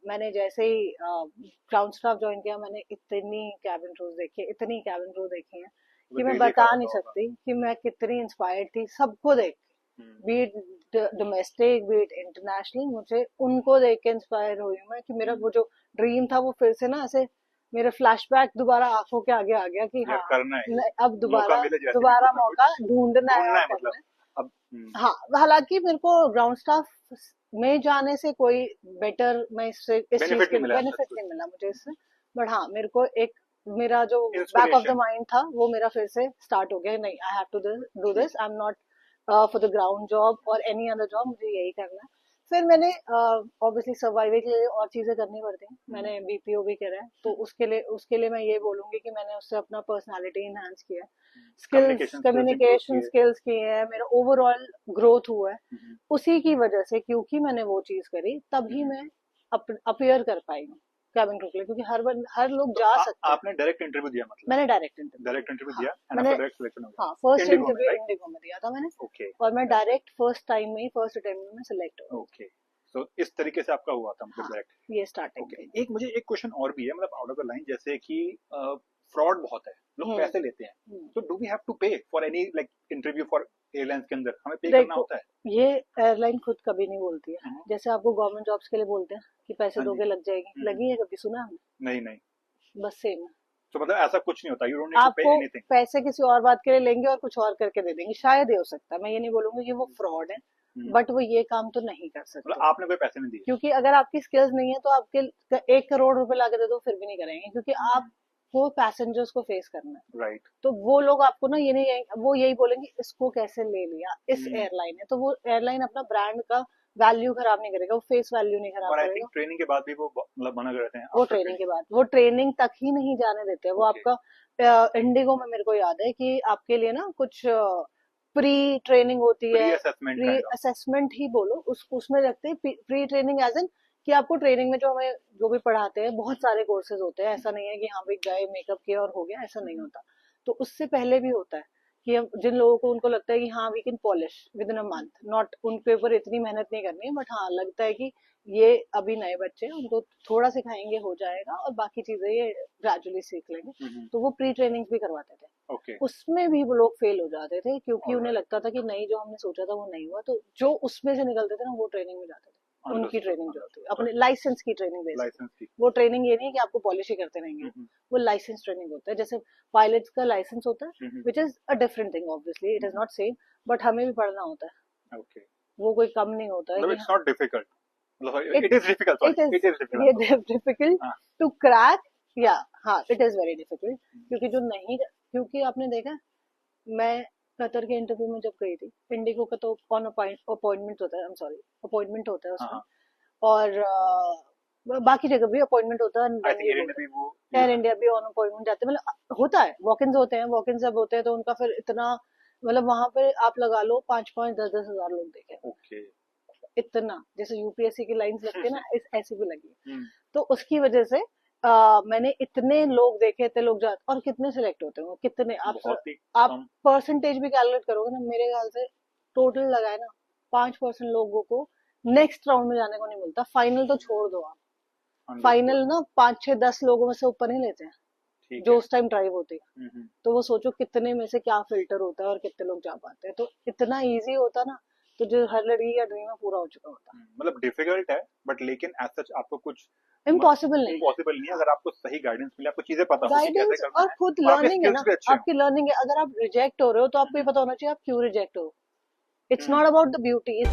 मैंने जैसे ही ground staff join किया, मैंने इतनी कैबिन क्रू देखी हैं कि मैं बिजी बता करा नहीं होगा। सकती कि मैं कितनी इंस्पायर्ड थी सबको देख के। हम्म, बीट डोमेस्टिक, बीट इंटरनेशनल, मुझे उनको देख के इंस्पायर हुई हूँ मैं कि मेरा हम्म, वो जो ड्रीम था वो फिर से ना ऐसे मेरे फ्लैशबैक दोबारा आंखों के आगे आ गया कि यार हाँ, करना है ये, अब मौका दोबारा मिले जैसे भी दोबारा कुछ ना मौका कुछ ढूंढना है ढूंढना और है करना मतलब। है। अब हाँ, हालांकि मेरे को ग्राउंड स्टाफ में जाने से कोई बेटर, मैं इससे इस चीज बेनिफिट के नहीं मिला बेनिफिट कुछ, नहीं मिला मुझे इससे। बट हाँ, मेरे को एक मेरा जो back of the inspiration. Mind था वो मेरा फिर से स्टार्ट हो गया, नहीं, आई हैव टू डू ठीक this, I am not for the ground job और एनी अदर जॉब, मुझे यही करना है। फिर मैंने ऑब्वियसली सर्वाइवल के लिए और चीजें करनी पड़ती हैं, है। मैंने बीपीओ भी करा है, तो उसके लिए मैं ये बोलूंगी कि मैंने उससे अपना पर्सनालिटी इनहांस किया है, skills, communication skills improve communication किए। स्किल्स किए हैं, मेरा ओवरऑल ग्रोथ हुआ है हम्म, उसी की वजह से, क्योंकि मैंने वो चीज करी तभी हम्म। मैं अपियर कर पाई हूँ कैबिन क्रू के लिए, क्योंकि हर लोग तो जा सकते हैं। आपने डायरेक्ट इंटरव्यू दिया मतलब? मैंने डायरेक्ट इंटरव्यू डायरेक्ट दिया, इंटरव्यू हाँ दिया एंड मैंने, आपका डायरेक्ट सिलेक्शन हो हाँ गया फर्स्ट इंडिगो में, इंटरव्यू राइट? इंडिगो में दिया था मैंने, ओके, और मैं दैट्स डायरेक्ट फर्स्ट टाइम में ही फर्स्ट अटेम्प्ट में मैं सिलेक्ट हो गई थी। ओके। सो इस तरीके से आपका हुआ था मतलब हाँ, डायरेक्ट। ये स्टार्टिंग ओके, थी। एक मुझे एक क्वेश्चन और भी है मतलब आउट ऑफ द लाइन, जैसे कि फ्रॉड बहुत है, लोग हम्म पैसे लेते हैं, हम्म। तो डू वी हैव टू पे for any like interview for airlines के अंदर हमें पे करना देखो, होता है? ये एयरलाइन खुद कभी नहीं बोलती है, हम्म, जैसे आपको गवर्नमेंट जॉब्स के लिए बोलते हैं कि पैसे हाँ जी। दोगे लग जाएगी, लगी है कभी, सुना हमने? नहीं नहीं। बस सेम है। तो मतलब ऐसा कुछ नहीं होता, यू डोंट नीड टू पे आपको एनीथिंग? पैसे किसी और बात के लिए लेंगे और कुछ और करके दे देंगे, शायद ये हो सकता है, मैं ये नहीं बोलूंगी कि वो फ्रॉड है, बट वो ये काम तो नहीं कर मतलब सकते, आपने कोई पैसे नहीं दिए? क्योंकि अगर आपकी स्किल्स नहीं है तो आपके 1 करोड़ रुपए लाके दे दो फिर भी नहीं करेंगे, क्योंकि आपको पैसेंजर्स को फेस करना है। राइट। तो वो लोग आपको ना ये नहीं, वो यही बोलेंगे इसको कैसे ले लिया, इस एयरलाइन है, तो वो एयरलाइन अपना ब्रांड का वैल्यू खराब नहीं करेगा, वो फेस वैल्यू नहीं खराब और आई थिंक करेगा। ट्रेनिंग के बाद भी वो मतलब मना कर देते हैं वो आफ्टर ट्रेनिंग ट्रेनिंग। के बाद, वो ट्रेनिंग तक ही नहीं जाने देते, वो ओके। आपका इंडिगो में मेरे को याद है कि आपके लिए ना कुछ प्री ट्रेनिंग होती प्री है, assessment pre kind of. Assessment ही बोलो, उसमें रखते हैं प्री ट्रेनिंग एज एन, कि आपको ट्रेनिंग में जो हमें जो भी पढ़ाते हैं, बहुत सारे कोर्सेज होते हैं, ऐसा नहीं है कि हाँ भाई गए मेकअप किया और हो गया, ऐसा नहीं होता। तो उससे पहले भी होता है कि जिन लोगों को उनको लगता है कि हाँ we can polish within a month, not उनके ऊपर इतनी मेहनत नहीं करनी है, बट हाँ लगता है कि ये अभी नए बच्चे हैं, उनको थोड़ा सिखाएंगे हो जाएगा और बाकी चीजें ये ग्रेजुअली सीख लेंगे, तो वो प्री ट्रेनिंग भी करवाते थे। ओके। उसमें भी वो लोग फेल हो जाते थे, क्योंकि उन्हें ऑलराइट। लगता था कि नहीं, जो हमने सोचा था वो नहीं हुआ, तो जो उसमें से निकलते थे ना वो ट्रेनिंग में जाते थे, उनकी अंडरस्टूड ट्रेनिंग जो होती है अंडरस्टूड। अपने लाइसेंस की ट्रेनिंग बेसिकली। लाइसेंस की। वो ट्रेनिंग ये नहीं है कि आपको पॉलिश ही करते रहेंगे, हम्म, वो लाइसेंस ट्रेनिंग होता है, जैसे पायलट्स का लाइसेंस होता है, hmm, which is a different thing, obviously it is not same, but हमें भी पढ़ना होता है, ओके। वो कोई कम नहीं होता है मतलब कि इट्स नॉट डिफिकल्ट, मतलब it it is difficult, it sorry is it is difficult, I ये एम सो सॉरी। डिफिकल्ट हाँ। टू क्रैक, या हाँ इट इज वेरी डिफिकल्ट, क्योंकि जो नहीं, क्योंकि आपने देखा, मैं कतर के इंटरव्यू में जब गई थी, इंडिगो का तो ऑन अपॉइंटमेंट होता है, आई एम सॉरी, अपॉइंटमेंट होता है हाँ उसमें, हाँ। और बाकी जगह भी अपॉइंटमेंट होता है, I then think you air go India भी वो देयर। एयर इंडिया भी ऑन अपॉइंटमेंट जाते हैं, मतलब होता है, वॉक इन होते हैं, वॉक इन जब होते हैं तो उनका फिर इतना, मतलब वहां पे आप लगा लो 5-5, 10-10 हजार लोग देखे, ओके। इतना, जैसे यूपीएससी की लाइंस लगती है ना, इस ऐसी भी लगी। हम्म, तो उसकी वजह से मैंने इतने लोग देखे, इतने लोग जाते, और कितने सिलेक्ट होते हैं, कितने बहुत ही आप कम। परसेंटेज भी कैलकुलेट करोगे ना, मेरे ख्याल से टोटल लगाए ना, 5% लोगों को नेक्स्ट राउंड में जाने को नहीं मिलता, फाइनल तो छोड़ दो आप, अंडरस्टूड। फाइनल ना 5-6-10 लोगों में से ऊपर नहीं लेते हैं, ठीक जो है। उस टाइम ड्राइव होती है। तो वो सोचो कितने में से क्या फिल्टर होता है और कितने लोग जा पाते हैं, तो इतना इजी होता ना, तो जो हर लड़की का ड्रीम है पूरा हो चुका होता। मतलब डिफिकल्ट है, बट लेकिन एज सच आपको कुछ इम्पॉसिबल नहीं है। इम्पॉसिबल नहीं है, अगर आपको सही गाइडेंस मिले, आपको चीजें पता हो कि कैसे गाइडेंस करना और है, खुद और आपके लर्निंग है स्किल्स ना, भी अच्छे आपकी लर्निंग है, अगर आप रिजेक्ट हो रहे हो तो आपको ये हो। पता होना चाहिए आप क्यों रिजेक्ट हो, it's hmm. Not about the beauty.